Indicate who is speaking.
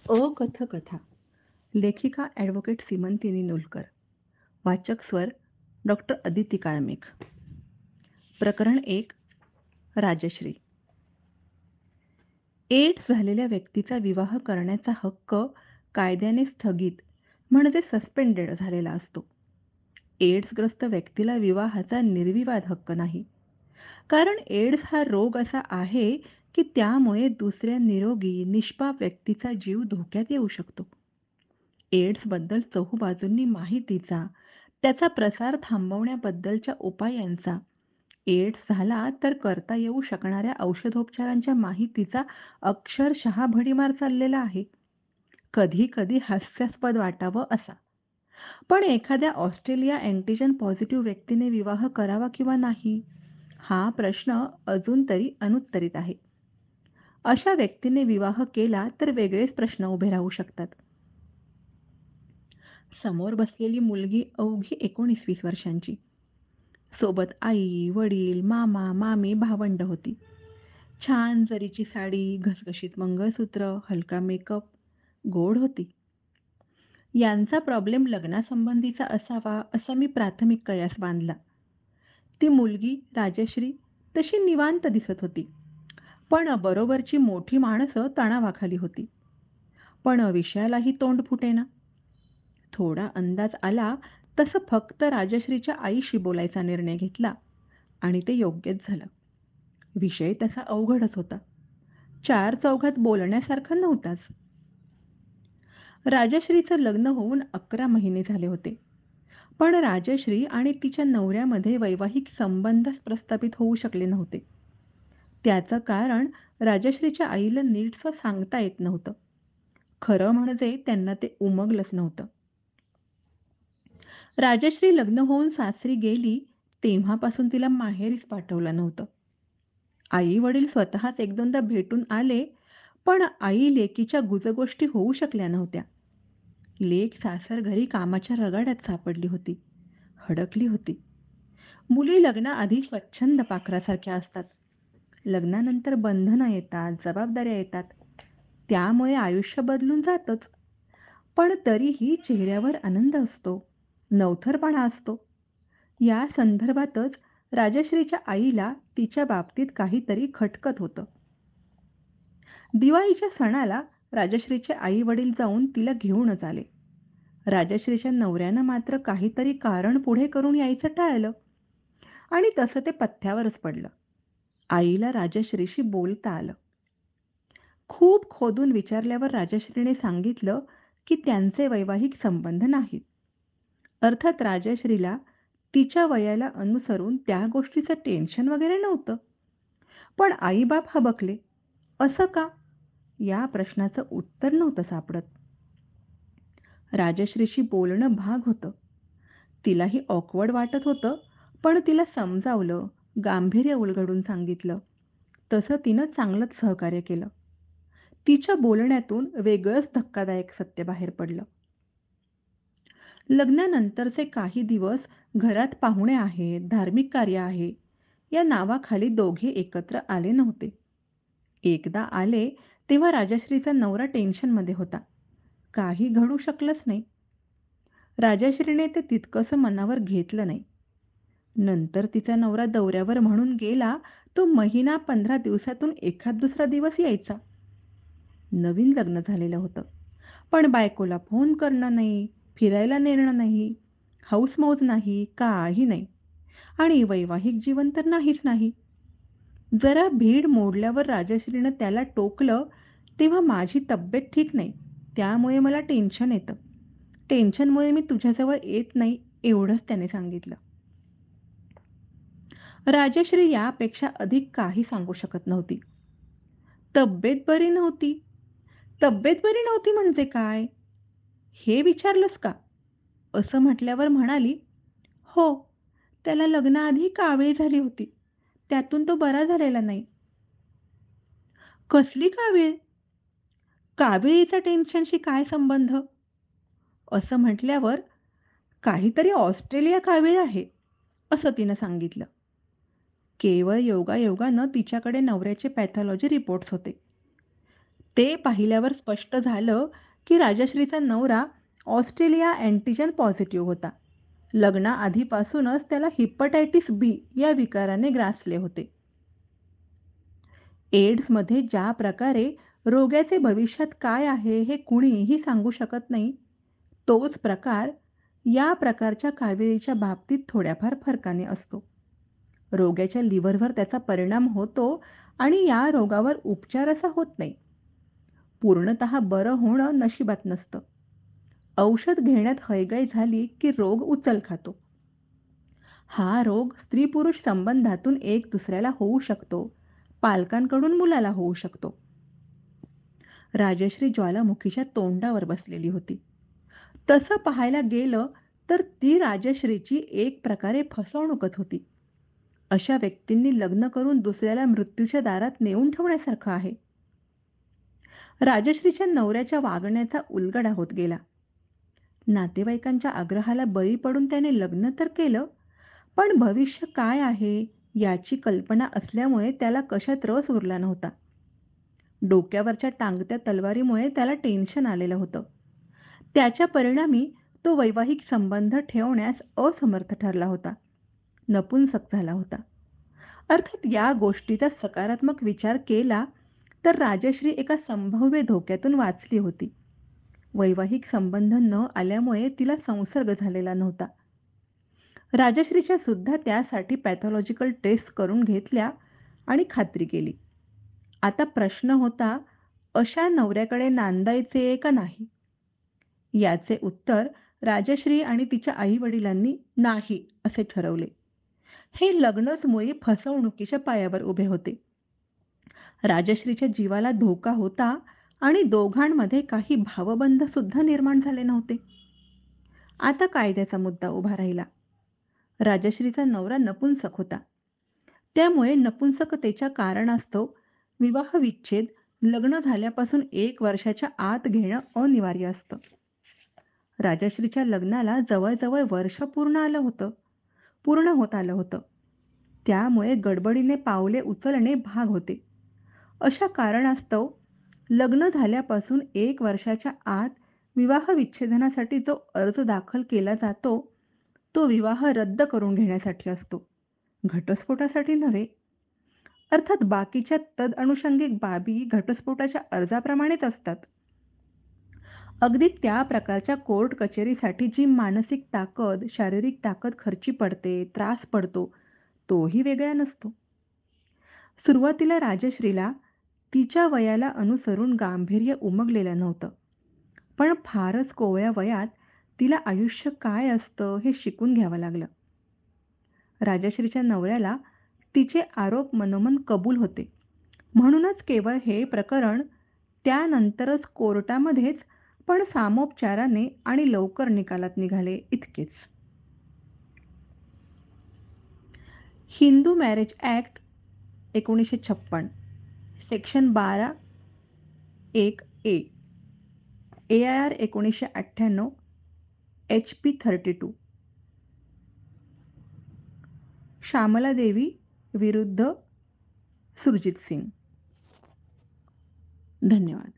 Speaker 1: अकथकथा. लेखिका ॲडव्होकेट सीमंतिनी नूलकर. वाचक स्वर डॉक्टर अदिती काळमेघ. प्रकरण 1. राजश्री. एड्स झालेल्या व्यक्तीचा विवाह करण्याचा हक्क कायद्याने स्थगित म्हणजे सस्पेंडेड झालेला असतो. एड्सग्रस्त व्यक्तीला विवाहाचा निर्विवाद हक्क नाही. कारण एड्स हा रोग असा आहे की त्यामुळे दुसऱ्या निरोगी, निष्पाप व्यक्तीचा जीव धोक्यात येऊ शकतो. एड्सबद्दल चहूबाजूंनी माहितीचा, त्याचा प्रसार थांबवण्याबद्दलच्या उपायांचा, एड्स झाला तर करता येऊ शकणाऱ्या औषधोपचारांच्या माहितीचा अक्षरशः भडीमार चाललेला आहे. कधी-कधी हास्यास्पद वाटावं असा. पण एखाद्या ऑस्ट्रेलिया अँटिजन पॉझिटिव्ह व्यक्तीने विवाह करावा किंवा नाही? हा प्रश्न अजून तरी अनुत्तरित आहे. अशा व्यक्तीने विवाह केला तर वेगळेच प्रश्न उभे राहू शकतात. समोर बसलेली मुलगी अवघी 19-20 वर्षांची. सोबत आई, वडील, मामा, मामी, भावंड होती. छान जरीची साडी, घसघशीत मंगळसूत्र, हलका मेकअप, गोड होती. यांचा प्रॉब्लेम लग्नासंबंधीचा असावा असा मी प्राथमिक कयास बांधला. ती मुलगी राजश्री तशी निवांत दिसत होती. पण बरोबरची मोठी माणसं तणावाखाली होती. पण विषयालाही तोंड फुटेना. थोडा अंदाज आला तसं फक्त राजश्रीच्या आईशी बोलायचा निर्णय घेतला आणि ते योग्यच झालं. विषय तसा अवघडच होता. चार चौघात बोलण्यासारखा नव्हताच. राजश्रीचं लग्न होऊन 11 महिने झाले होते. पण राजश्री आणि तिच्या नवऱ्यामध्ये वैवाहिक संबंधच प्रस्थापित होऊ शकले नव्हते. त्याचं कारण राजश्रीच्या आईला नीटसं सांगता येत नव्हतं. खरं म्हणजे त्यांना ते उमगलंच नव्हतं. राजश्री लग्न होऊन सासरी गेली तेव्हापासून तिला माहेरीच पाठवलं नव्हतं. आई-वडील स्वतःच एक दोनदा भेटून आले, पण आई लेकीच्या गुजगोष्टी होऊ शकल्या नव्हत्या. लेक सासरघरी कामाच्या रगाड्यात सापडली होती. हडकली होती. मुली लग्नाआधी स्वच्छंद पाखरासारख्या असतात. लग्नानंतर बंधनं येतात, जबाबदाऱ्या येतात. त्यामुळे आयुष्य बदलून जातंच. पण तरीही चेहऱ्यावर आनंद असतो, नवथरपणा असतो. या संदर्भातच राजश्रीच्या आईला तिच्या बाबतीत काहीतरी खटकत होतं. दिवाळीच्या सणाला राजश्रीचे आई-वडील जाऊन तिला घेऊनच आले. राजश्रीच्या नवऱ्यानं मात्र काहीतरी कारण पुढे करून यायचं टाळलं आणि तसं ते पथ्यावरच पडलं. आईला राजश्रीशी बोलता आलं. खूप खोदून विचारल्यावर राजश्रीने सांगितलं की त्यांचे वैवाहिक संबंध नाहीत. अर्थात राजश्रीला तिच्या वयाला अनुसरून त्या गोष्टीचं टेन्शन वगैरे नव्हतं. पण आई-बाप हबकले. असं का? या प्रश्नाचं उत्तर नव्हतं सापडत. राजश्रीशी बोलणं भाग होतं. तिलाही ऑकवर्ड वाटत होतं, पण तिला समजावलं, गांभीर्य उलगडून सांगितलं. तसं तिनं चांगलंच सहकार्य केलं. तिच्या बोलण्यातून वेगळंच धक्कादायक सत्य बाहेर पडलं. लग्नानंतरचे काही दिवस घरात पाहुणे आहेत, धार्मिक कार्य आहे, या नावाखाली दोघे एकत्र आले नव्हते. एकदा आले तेव्हा राजश्रीचा नवरा टेन्शनमध्ये होता. काही घडू शकलंच नाही. राजश्रीने ते तितकंसं मनावर घेतलं नाही. नंतर तिचा नवरा दौऱ्यावर म्हणून गेला, तो महिना 15 दिवसातून एखाद दुसरा दिवस यायचा. नवीन लग्न झालेलं होतं. पण बायकोला फोन करणं नाही, फिरायला नेणं नाही, हौस-मौज नाही, काही नाही. आणि वैवाहिक जीवन तर नाहीच नाही. जरा भीड मोडल्यावर राजश्रीनं त्याला टोकलं, तेव्हा माझी तब्येत ठीक नाही. त्यामुळे मला टेन्शन येतं. टेन्शनमुळे मी तुझ्याजवळ येत नाही, एवढंच त्याने सांगितलं. राजश्री यापेक्षा अधिक काही सांगू शकत नव्हती. तब्येत बरी नव्हती. तब्येत बरी नव्हती म्हणजे काय? हे विचारलंस का? असं म्हटल्यावर म्हणाली, "हो, त्याला लग्नाआधी कावीळ झाली होती. त्यातून तो बरा झालेला नाही." "कसली कावीळ? काविळीचा टेन्शनशी काय संबंध?" असं म्हटल्यावर, "काहीतरी ऑस्ट्रेलिया कावीळ आहे," असं तिनं सांगितलं. केवळ योगायोगानं तिच्याकडे नवऱ्याचे पॅथॉलॉजी रिपोर्ट्स होते. ते पाहिल्यावर स्पष्ट झालं की राजश्रीचा नवरा ऑस्ट्रेलिया अँटिजन पॉझिटिव्ह होता. लग्नाआधीपासूनच त्याला हिपॅटायटिस बी या विकाराने ग्रासले होते. एड्समध्ये ज्या प्रकारे रोग्याचे भविष्यात काय आहे हे कुणीही सांगू शकत नाही, तोच प्रकार या प्रकारच्या काविळीच्या बाबतीत थोड्याफार फरकाने असतो. रोग्याच्या लिव्हरवर त्याचा परिणाम होतो आणि या रोगावर उपचार असा होत नाही. पूर्णतः बरं होणं नशिबात नसतं. औषध घेण्यात हयगय झाली की रोग उचल खातो. हा रोग स्त्री-पुरुष संबंधातून एक दुसऱ्याला होऊ शकतो. पालकांकडून मुलाला होऊ शकतो. राजश्री ज्वालामुखीच्या तोंडावर बसलेली होती. तसं पाहायला गेलं तर ती राजश्रीची एक प्रकारे फसवणूकच होती. अशा व्यक्तींनी लग्न करून दुसऱ्याला मृत्यूच्या दारात नेऊन ठेवण्यासारखं आहे. राजश्रीच्या नवऱ्याच्या वागण्याचा उलगडा होत गेला. नातेवाईकांच्या आग्रहाला बळी पडून त्याने लग्न तर केलं, पण भविष्य काय आहे याची कल्पना असल्यामुळे त्याला कशात रस उरला नव्हता. डोक्यावरच्या टांगत्या तलवारीमुळे त्याला टेन्शन आलेलं होतं. त्याच्या परिणामी तो वैवाहिक संबंध ठेवण्यास असमर्थ ठरला होता. नपुंसक झाला होता. अर्थात या गोष्टीचा सकारात्मक विचार केला तर राजश्री एका संभाव्य धोक्यातून वाचली होती. वैवाहिक संबंध न आल्यामुळे तिला संसर्ग झालेला नव्हता. राजश्रीच्या सुद्धा त्यासाठी पॅथॉलॉजिकल टेस्ट करून घेतल्या आणि खात्री केली. आता प्रश्न होता, अशा नवऱ्याकडे नांदायचे का नाही? याचे उत्तर राजश्री आणि तिच्या आई-वडिलांनी नाही असे ठरवले. हे लग्नच मुळी फसवणुकीच्या पायावर उभे होते. राजश्रीच्या जीवाला धोका होता आणि दोघांमध्ये काही भावबंध सुद्धा निर्माण झाले नव्हते. आता कायद्याचा मुद्दा उभा राहिला. राजश्रीचा नवरा नपुंसक होता. त्यामुळे नपुंसकतेच्या कारणास्तव विवाहविच्छेद लग्न झाल्यापासून 1 वर्षाच्या आत घेणं अनिवार्य असतं. राजश्रीच्या लग्नाला जवळ-जवळ वर्ष पूर्ण होत आलं होतं. त्यामुळे गडबडीने पावले उचलणे भाग होते. अशा कारणास्तव लग्न झाल्यापासून 1 वर्षाच्या आत विवाहविच्छेदनासाठी जो अर्ज दाखल केला जातो, तो विवाह रद्द करून घेण्यासाठी असतो. घटस्फोटासाठी नव्हे. अर्थात बाकीच्या तदअनुषंगिक बाबी घटस्फोटाच्या अर्जाप्रमाणेच असतात. अगदी त्या प्रकारच्या कोर्ट कचेरीसाठी जी मानसिक ताकद, शारीरिक ताकद खर्ची पडते, त्रास पडतो, तोही वेगळा नसतो. सुरुवातीला राजश्रीला तिच्या वयाला अनुसरून गांभीर्य उमगलेलं नव्हतं. पण फारच कोवळ्या वयात तिला आयुष्य काय असतं हे शिकून घ्यावं लागलं. राजश्रीच्या नवऱ्याला तिचे आरोप मनोमन कबूल होते. म्हणूनच केवळ हे प्रकरण त्यानंतरच कोर्टामध्येच, पण सामोपचाराने आणि लवकर निकालात निघाले इतकेच. हिंदू मॅरेज ॲक्ट 1956 सेक्शन 12 1 ए, AIR 1998 HP 32 श्यामला देवी विरुद्ध सुरजित सिंग. धन्यवाद.